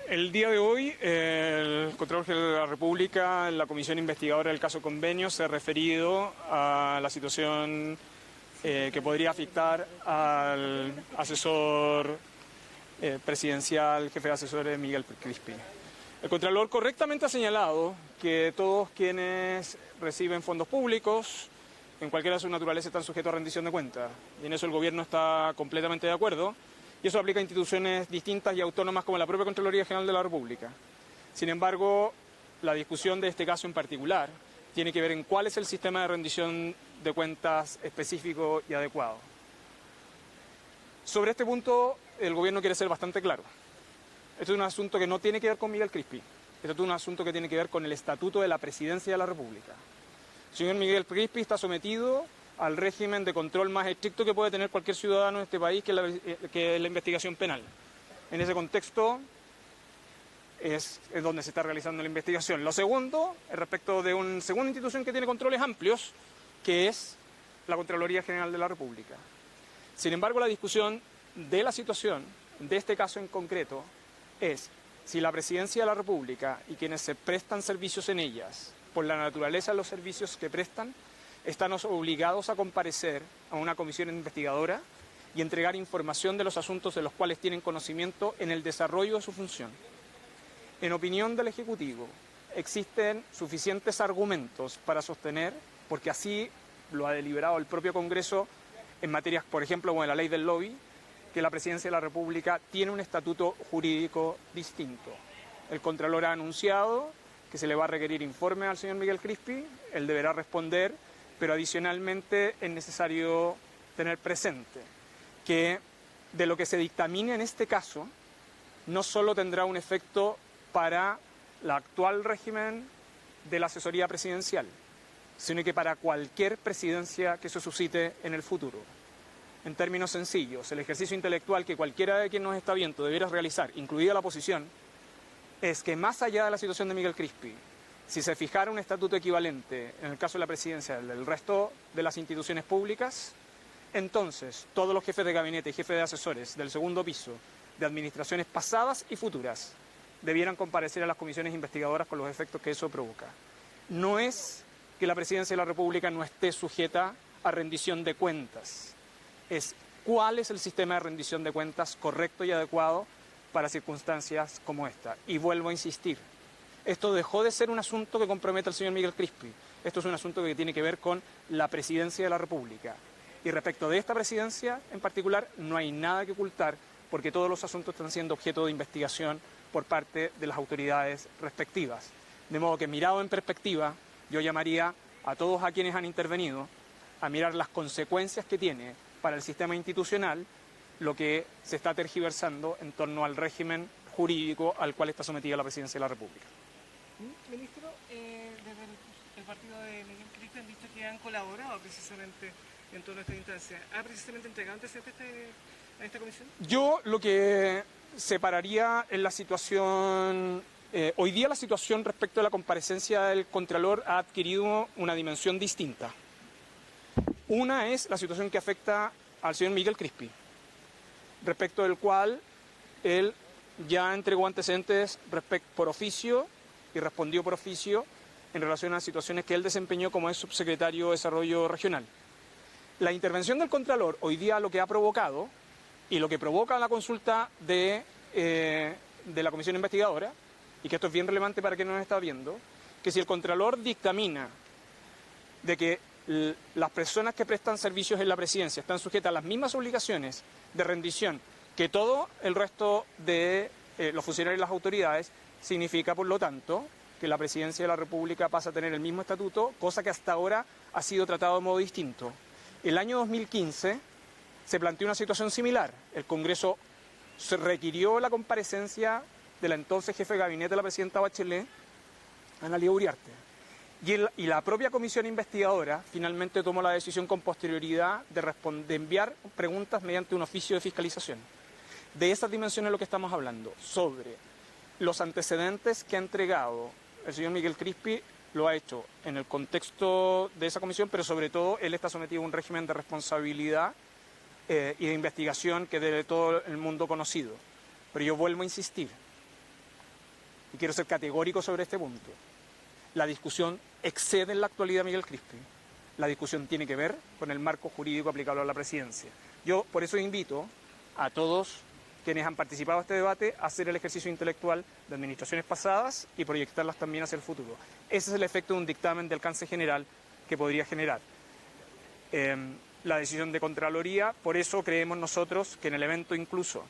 El día de hoy, el Contralor General de la República, en la Comisión Investigadora del caso Convenio, se ha referido a la situación que podría afectar al asesor presidencial, jefe de asesores, Miguel Crispi. El Contralor correctamente ha señalado que todos quienes reciben fondos públicos, en cualquiera de su naturaleza, están sujetos a rendición de cuentas. Y en eso el Gobierno está completamente de acuerdo. Y eso aplica a instituciones distintas y autónomas como la propia Contraloría General de la República. Sin embargo, la discusión de este caso en particular tiene que ver en cuál es el sistema de rendición de cuentas específico y adecuado. Sobre este punto, el Gobierno quiere ser bastante claro. Esto es un asunto que no tiene que ver con Miguel Crispi. Esto es un asunto que tiene que ver con el Estatuto de la Presidencia de la República. El señor Miguel Crispi está sometido al régimen de control más estricto que puede tener cualquier ciudadano de este país, que es la investigación penal. En ese contexto es donde se está realizando la investigación. Lo segundo es respecto de una segunda institución que tiene controles amplios, que es la Contraloría General de la República. Sin embargo, la discusión de la situación de este caso en concreto es si la Presidencia de la República y quienes se prestan servicios en ellas, por la naturaleza de los servicios que prestan, están obligados a comparecer a una comisión investigadora y entregar información de los asuntos de los cuales tienen conocimiento en el desarrollo de su función. En opinión del Ejecutivo, existen suficientes argumentos para sostener, porque así lo ha deliberado el propio Congreso en materias, por ejemplo, como la ley del lobby, que la Presidencia de la República tiene un estatuto jurídico distinto. El Contralor ha anunciado que se le va a requerir informe al señor Miguel Crispi, él deberá responder, pero adicionalmente es necesario tener presente que de lo que se dictamine en este caso no solo tendrá un efecto para el actual régimen de la asesoría presidencial, sino que para cualquier presidencia que se suscite en el futuro. En términos sencillos, el ejercicio intelectual que cualquiera de quien nos está viendo debiera realizar, incluida la oposición, es que más allá de la situación de Miguel Crispi, si se fijara un estatuto equivalente en el caso de la presidencia del resto de las instituciones públicas, entonces todos los jefes de gabinete y jefes de asesores del segundo piso de administraciones pasadas y futuras debieran comparecer a las comisiones investigadoras con los efectos que eso provoca. No es que la Presidencia de la República no esté sujeta a rendición de cuentas, es cuál es el sistema de rendición de cuentas correcto y adecuado para circunstancias como esta. Y vuelvo a insistir, esto dejó de ser un asunto que compromete al señor Miguel Crispi. Esto es un asunto que tiene que ver con la Presidencia de la República. Y respecto de esta presidencia en particular, no hay nada que ocultar, porque todos los asuntos están siendo objeto de investigación por parte de las autoridades respectivas. De modo que, mirado en perspectiva, yo llamaría a todos a quienes han intervenido a mirar las consecuencias que tiene para el sistema institucional lo que se está tergiversando en torno al régimen jurídico al cual está sometida la Presidencia de la República. Ministro, desde el partido de Miguel Crispi han dicho que han colaborado precisamente en toda esta instancia. ¿Ha precisamente entregado antecedentes a esta comisión? Yo lo que separaría en la situación... hoy día la situación respecto a la comparecencia del Contralor ha adquirido una dimensión distinta. Una es la situación que afecta al señor Miguel Crispi, respecto del cual él ya entregó antecedentes por oficio y respondió por oficio en relación a situaciones que él desempeñó como ex subsecretario de Desarrollo Regional. La intervención del Contralor hoy día lo que ha provocado, y lo que provoca la consulta de la Comisión Investigadora, y que esto es bien relevante para quien nos está viendo, que si el Contralor dictamina de que las personas que prestan servicios en la Presidencia están sujetas a las mismas obligaciones de rendición que todo el resto de los funcionarios y las autoridades, significa, por lo tanto, que la Presidencia de la República pasa a tener el mismo estatuto, cosa que hasta ahora ha sido tratado de modo distinto. El año 2015 se planteó una situación similar. El Congreso se requirió la comparecencia de la entonces jefe de gabinete de la presidenta Bachelet, Ana Lía Uriarte. Y la propia comisión investigadora finalmente tomó la decisión con posterioridad de enviar preguntas mediante un oficio de fiscalización. De esas dimensiones es lo que estamos hablando, sobre los antecedentes que ha entregado el señor Miguel Crispi. Lo ha hecho en el contexto de esa comisión, pero sobre todo él está sometido a un régimen de responsabilidad y de investigación que es de todo el mundo conocido. Pero yo vuelvo a insistir, y quiero ser categórico sobre este punto, la discusión excede en la actualidad a Miguel Crispi. La discusión tiene que ver con el marco jurídico aplicable a la presidencia. Yo por eso invito a todos quienes han participado en este debate a hacer el ejercicio intelectual de administraciones pasadas y proyectarlas también hacia el futuro. Ese es el efecto de un dictamen de alcance general que podría generar la decisión de Contraloría. Por eso creemos nosotros que en el evento incluso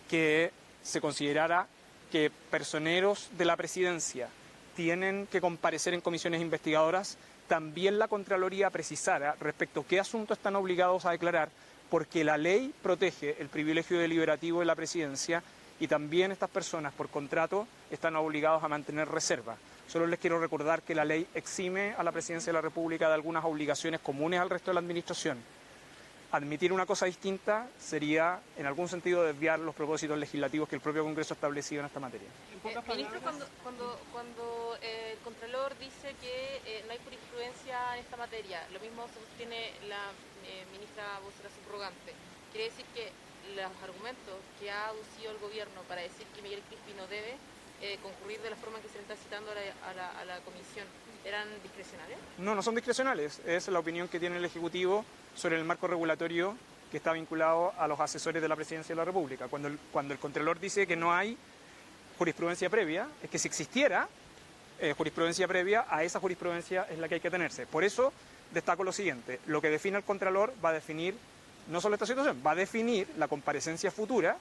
que se considerara que personeros de la presidencia tienen que comparecer en comisiones investigadoras, también la Contraloría precisara respecto a qué asuntos están obligados a declarar, porque la ley protege el privilegio deliberativo de la presidencia y también estas personas por contrato están obligados a mantener reserva. Solo les quiero recordar que la ley exime a la presidencia de la República de algunas obligaciones comunes al resto de la administración. Admitir una cosa distinta sería, en algún sentido, desviar los propósitos legislativos que el propio Congreso ha establecido en esta materia. Ministro, cuando el Contralor dice que no hay jurisprudencia en esta materia, lo mismo sostiene la ministra vocera subrogante, ¿quiere decir que los argumentos que ha aducido el Gobierno para decir que Miguel Crispi no debe concurrir de la forma en que se le está citando a la comisión eran discrecionales? No, no son discrecionales. Es la opinión que tiene el Ejecutivo sobre el marco regulatorio que está vinculado a los asesores de la Presidencia de la República. Cuando el Contralor dice que no hay jurisprudencia previa, es que si existiera jurisprudencia previa, a esa jurisprudencia es la que hay que tenerse. Por eso destaco lo siguiente: lo que define el Contralor va a definir no solo esta situación, va a definir la comparecencia futura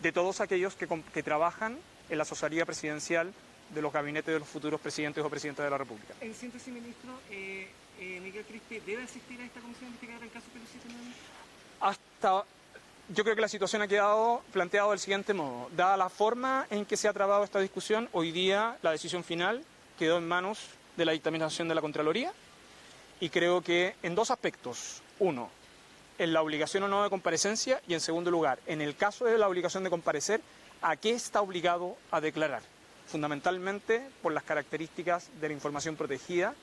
de todos aquellos que trabajan en la asesoría presidencial de los gabinetes de los futuros presidentes o presidentas de la República. En síntesis, ministro, Miguel Crispi debe asistir a esta comisión investigadora en caso que lo citen nuevamente. Yo creo que la situación ha quedado planteada del siguiente modo. Dada la forma en que se ha trabado esta discusión, hoy día la decisión final quedó en manos de la dictaminación de la Contraloría y creo que en dos aspectos. Uno, en la obligación o no de comparecencia y, en segundo lugar, en el caso de la obligación de comparecer, ¿a qué está obligado a declarar? Fundamentalmente por las características de la información protegida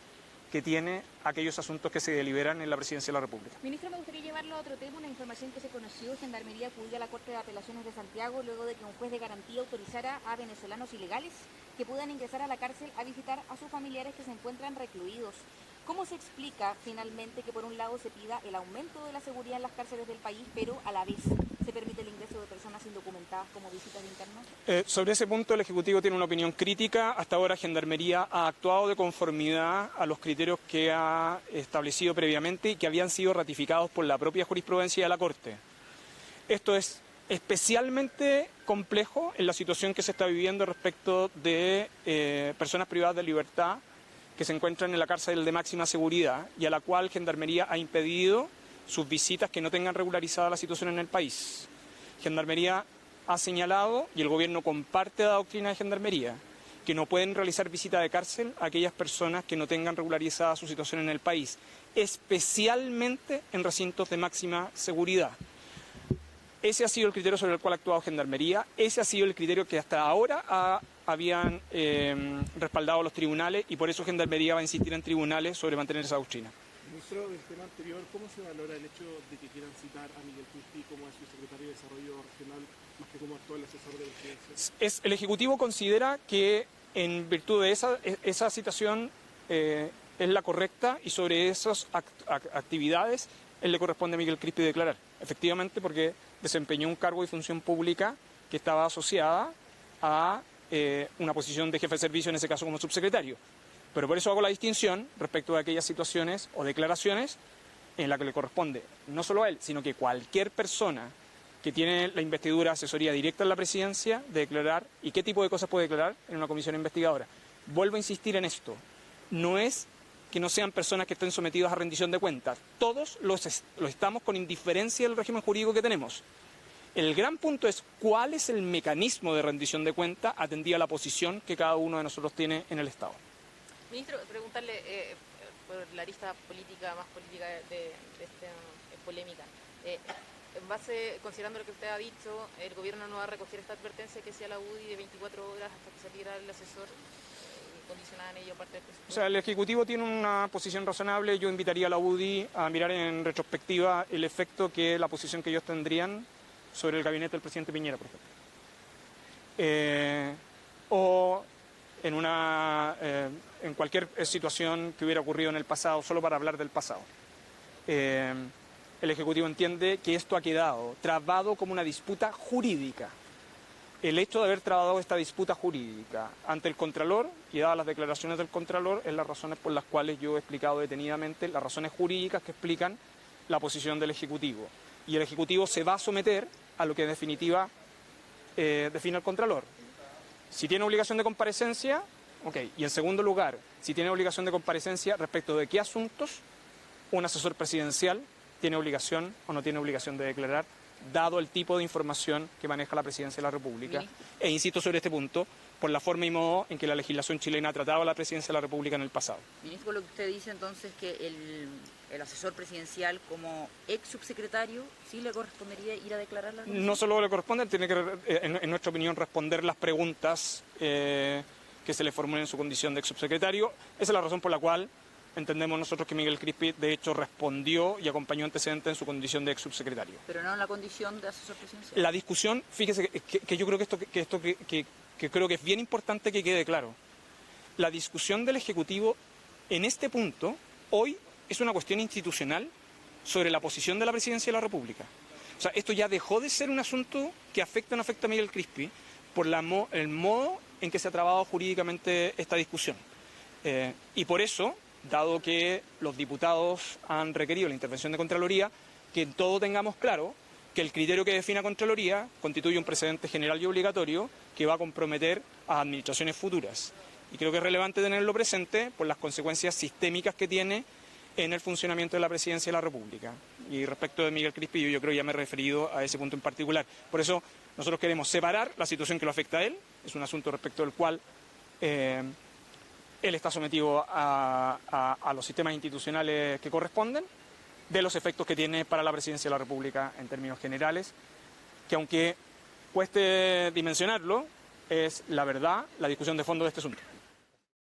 que tiene aquellos asuntos que se deliberan en la Presidencia de la República. Ministro, me gustaría llevarlo a otro tema. Una información que se conoció: Gendarmería acudió a la Corte de Apelaciones de Santiago luego de que un juez de garantía autorizara a venezolanos ilegales que puedan ingresar a la cárcel a visitar a sus familiares que se encuentran recluidos. ¿Cómo se explica finalmente que por un lado se pida el aumento de la seguridad en las cárceles del país, pero a la vez se permite el ingreso de personas indocumentadas como visitas internas? Sobre ese punto el Ejecutivo tiene una opinión crítica. Hasta ahora Gendarmería ha actuado de conformidad a los criterios que ha establecido previamente y que habían sido ratificados por la propia jurisprudencia de la Corte. Esto es especialmente complejo en la situación que se está viviendo respecto de personas privadas de libertad que se encuentran en la cárcel de máxima seguridad y a la cual Gendarmería ha impedido sus visitas que no tengan regularizada la situación en el país. Gendarmería ha señalado, y el Gobierno comparte la doctrina de Gendarmería, que no pueden realizar visita de cárcel a aquellas personas que no tengan regularizada su situación en el país, especialmente en recintos de máxima seguridad. Ese ha sido el criterio sobre el cual ha actuado Gendarmería, ese ha sido el criterio que hasta ahora habían respaldado los tribunales y por eso Gendarmería va a insistir en tribunales sobre mantener esa doctrina. Ministro, del tema anterior, ¿cómo se valora el hecho de que quieran citar a Miguel Crispi como a su secretario de Desarrollo Regional, más que como actual asesor de la presidencia? El Ejecutivo considera que en virtud de esa citación es la correcta y sobre esas actividades él le corresponde a Miguel Crispi declarar. Efectivamente, porque desempeñó un cargo y función pública que estaba asociada a una posición de jefe de servicio, en ese caso como subsecretario. Pero por eso hago la distinción respecto de aquellas situaciones o declaraciones en las que le corresponde no solo a él, sino que cualquier persona que tiene la investidura asesoría directa en la presidencia de declarar y qué tipo de cosas puede declarar en una comisión investigadora. Vuelvo a insistir en esto, no es que no sean personas que estén sometidas a rendición de cuentas, todos lo estamos con indiferencia del régimen jurídico que tenemos. El gran punto es cuál es el mecanismo de rendición de cuentas atendida a la posición que cada uno de nosotros tiene en el Estado. Ministro, preguntarle por la arista política, más política de esta polémica. En base, considerando lo que usted ha dicho, el Gobierno no va a recoger esta advertencia que sea la UDI de 24 horas hasta que saliera el asesor condicionada en ello parte del presupuesto. O sea, el Ejecutivo tiene una posición razonable. Yo invitaría a la UDI a mirar en retrospectiva el efecto que la posición que ellos tendrían sobre el gabinete del presidente Piñera, por ejemplo. O en cualquier situación que hubiera ocurrido en el pasado, solo para hablar del pasado. El Ejecutivo entiende que esto ha quedado trabado como una disputa jurídica. El hecho de haber trabado esta disputa jurídica ante el Contralor, y dadas las declaraciones del Contralor, es las razones por las cuales yo he explicado detenidamente las razones jurídicas que explican la posición del Ejecutivo. Y el Ejecutivo se va a someter a lo que en definitiva define el Contralor. Si tiene obligación de comparecencia, ok. Y en segundo lugar, si tiene obligación de comparecencia, respecto de qué asuntos un asesor presidencial tiene obligación o no tiene obligación de declarar, dado el tipo de información que maneja la Presidencia de la República. E insisto sobre este punto, por la forma y modo en que la legislación chilena ha tratado a la Presidencia de la República en el pasado. Ministro, lo que usted dice entonces que el asesor presidencial como ex subsecretario sí le correspondería ir a declarar la comisión. No solo le corresponde, tiene que, en nuestra opinión, responder las preguntas que se le formulen en su condición de ex subsecretario. Esa es la razón por la cual entendemos nosotros que Miguel Crispi, de hecho, respondió y acompañó antecedentes en su condición de ex subsecretario. Pero no en la condición de asesor presidencial. La discusión, fíjese que yo creo que creo que es bien importante que quede claro. La discusión del Ejecutivo en este punto, hoy, es una cuestión institucional sobre la posición de la Presidencia de la República. O sea, esto ya dejó de ser un asunto que afecta o no afecta a Miguel Crispi por el modo en que se ha trabado jurídicamente esta discusión. Y por eso, dado que los diputados han requerido la intervención de Contraloría, que todos tengamos claro que el criterio que defina Contraloría constituye un precedente general y obligatorio que va a comprometer a administraciones futuras. Y creo que es relevante tenerlo presente por las consecuencias sistémicas que tiene en el funcionamiento de la Presidencia de la República. Y respecto de Miguel Crispi, yo creo que ya me he referido a ese punto en particular. Por eso nosotros queremos separar la situación que lo afecta a él, es un asunto respecto del cual él está sometido a los sistemas institucionales que corresponden, de los efectos que tiene para la Presidencia de la República en términos generales, que aunque cueste dimensionarlo, es la verdad, la discusión de fondo de este asunto.